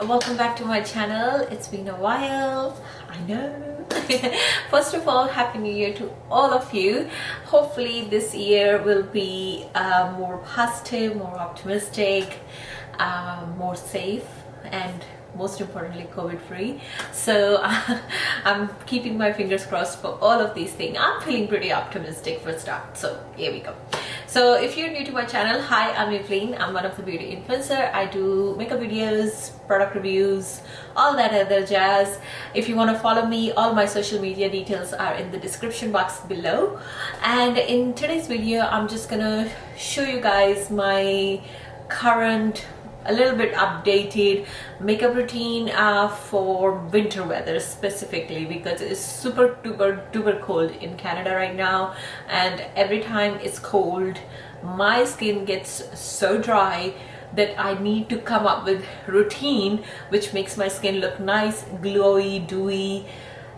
welcome back to my channel. It's been a while, I know. First of all, happy new year to all of you. Hopefully this year will be more positive, more optimistic, more safe, and most importantly COVID free. So I'm keeping my fingers crossed for all of these things. I'm feeling pretty optimistic for start, so here we go. So if you're new to my channel, hi, I'm Evelyn. I'm one of the beauty influencer. I do makeup videos, product reviews, all that other jazz. If you want to follow me, all my social media details are in the description box below. And in today's video, I'm just gonna show you guys my current, a little bit updated makeup routine for winter weather specifically, because it's super duper cold in Canada right now, and every time it's cold my skin gets so dry that I need to come up with routine which makes my skin look nice, glowy, dewy,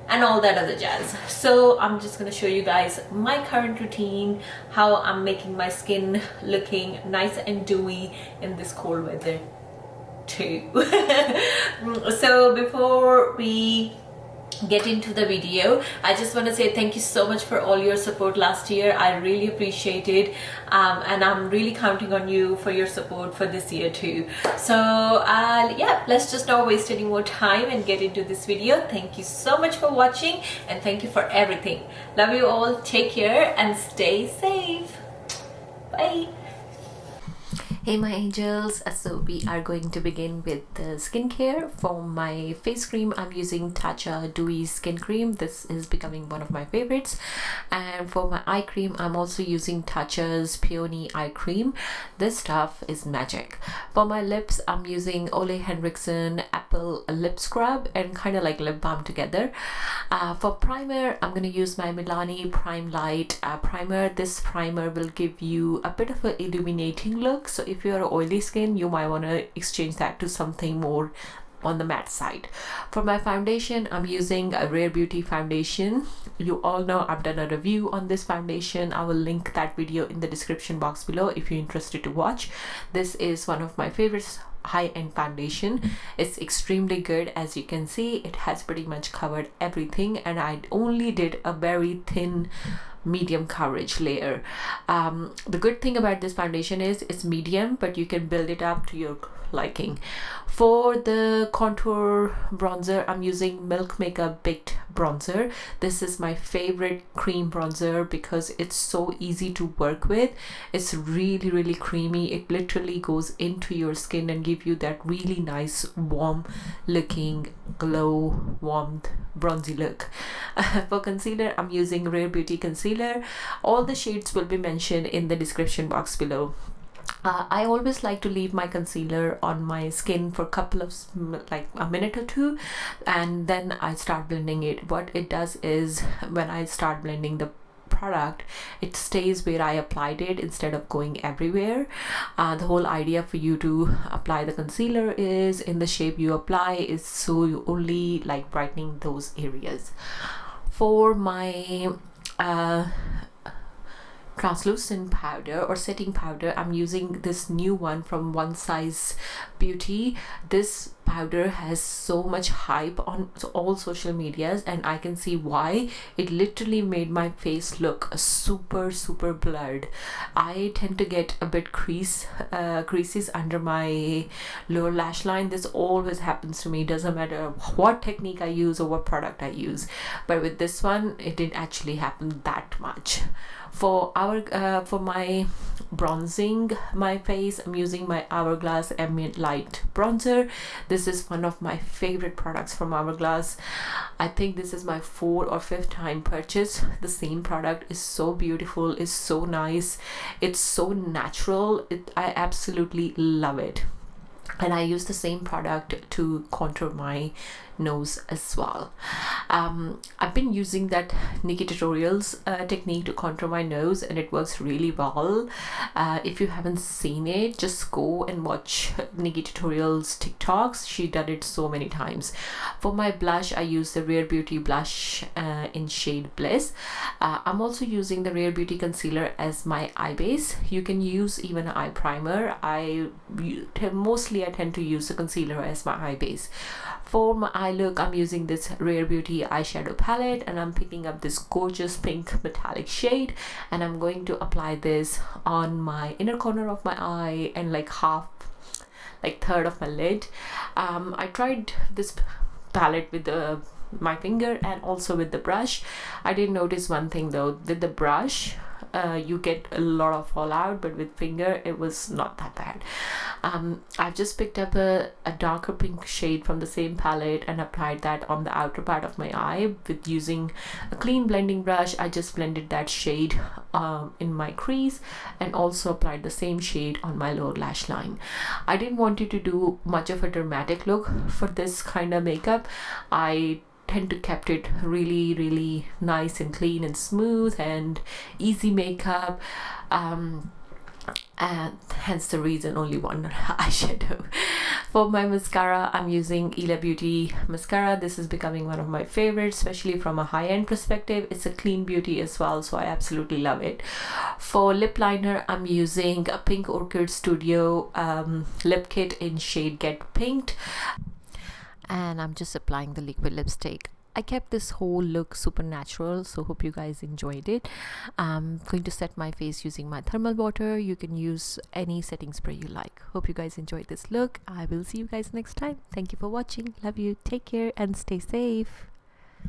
and all that other jazz. So I'm just going to show you guys my current routine, how I'm making my skin looking nice and dewy in this cold weather too. So before we get into the video, I just want to say thank you so much for all your support last year. I really appreciate it, and I'm really counting on you for your support for this year too. So yeah, let's just not waste any more time and get into this video. Thank you so much for watching, and thank you for everything. Love you all, take care and stay safe. Bye. Hey my angels, so we are going to begin with the skincare. For my face cream, I'm using Tatcha Dewy skin cream. This is becoming one of my favorites. And for my eye cream, I'm also using Tatcha's Peony eye cream. This stuff is magic. For my lips, I'm using Ole Henriksen Apple lip scrub and kind of like lip balm together. For primer, I'm going to use my Milani Prime Light primer. This primer will give you a bit of an illuminating look, so if you're oily skin, you might want to exchange that to something more on the matte side. For my foundation, I'm using a Rare Beauty foundation. You all know I've done a review on this foundation. I will link that video in the description box below if you're interested to watch. This is one of my favorites high-end foundation. It's extremely good. As you can see, it has pretty much covered everything, and I only did a very thin medium coverage layer. The good thing about this foundation is it's medium, but you can build it up to your liking. For the contour bronzer, I'm using Milk Makeup Baked bronzer. This is my favorite cream bronzer because it's so easy to work with. It's really creamy. It literally goes into your skin and give you that really nice warm looking glow, warmth, bronzy look. For concealer, I'm using Rare Beauty concealer. All the shades will be mentioned in the description box below. I always like to leave my concealer on my skin for a couple of like a minute or two, and then I start blending it. What it does is when I start blending the product, it stays where I applied it instead of going everywhere. The whole idea for you to apply the concealer is in the shape you apply, is so you only like brightening those areas. For my translucent powder or setting powder, I'm using this new one from One Size Beauty. This powder has so much hype on all social medias, and I can see why. It literally made my face look super blurred. I tend to get a bit creases under my lower lash line. This always happens to me, doesn't matter what technique I use or what product I use, but with this one it didn't actually happen that much. For my bronzing my face, I'm using my Hourglass Ambient Light bronzer. This is one of my favorite products from Hourglass. I think this is my 4th or 5th time purchase. The same product is so beautiful, is so nice, it's so natural. I absolutely love it. And I use the same product to contour my nose as well. I've been using that Nikki Tutorials technique to contour my nose, and it works really well. If you haven't seen it, just go and watch Nikki Tutorials TikToks. She did it so many times. For my blush, I use the Rare Beauty blush in shade Bliss. I'm also using the Rare Beauty concealer as my eye base. You can use even an eye primer. Mostly I tend to use the concealer as my eye base. For my eye look, I'm using this Rare Beauty eyeshadow palette, and I'm picking up this gorgeous pink metallic shade, and I'm going to apply this on my inner corner of my eye and like third of my lid. I tried this palette with my finger and also with the brush. I did notice one thing though, with the brush you get a lot of fallout, but with finger it was not that bad. I've just picked up a darker pink shade from the same palette and applied that on the outer part of my eye with using a clean blending brush. I just blended that shade in my crease and also applied the same shade on my lower lash line. I didn't want you to do much of a dramatic look for this kind of makeup. I tend to kept it really nice and clean and smooth and easy makeup, and hence the reason only one eyeshadow. For my mascara, I'm using ILIA Beauty mascara. This is becoming one of my favorites, especially from a high-end perspective. It's a clean beauty as well, so I absolutely love it. For lip liner, I'm using a Pink Orchid Studio lip kit in shade Getpinkked, and I'm just applying the liquid lipstick. I kept this whole look super natural, so hope you guys enjoyed it. I'm going to set my face using my thermal water. You can use any setting spray you like. Hope you guys enjoyed this look. I will see you guys next time. Thank you for watching. Love you. Take care and stay safe.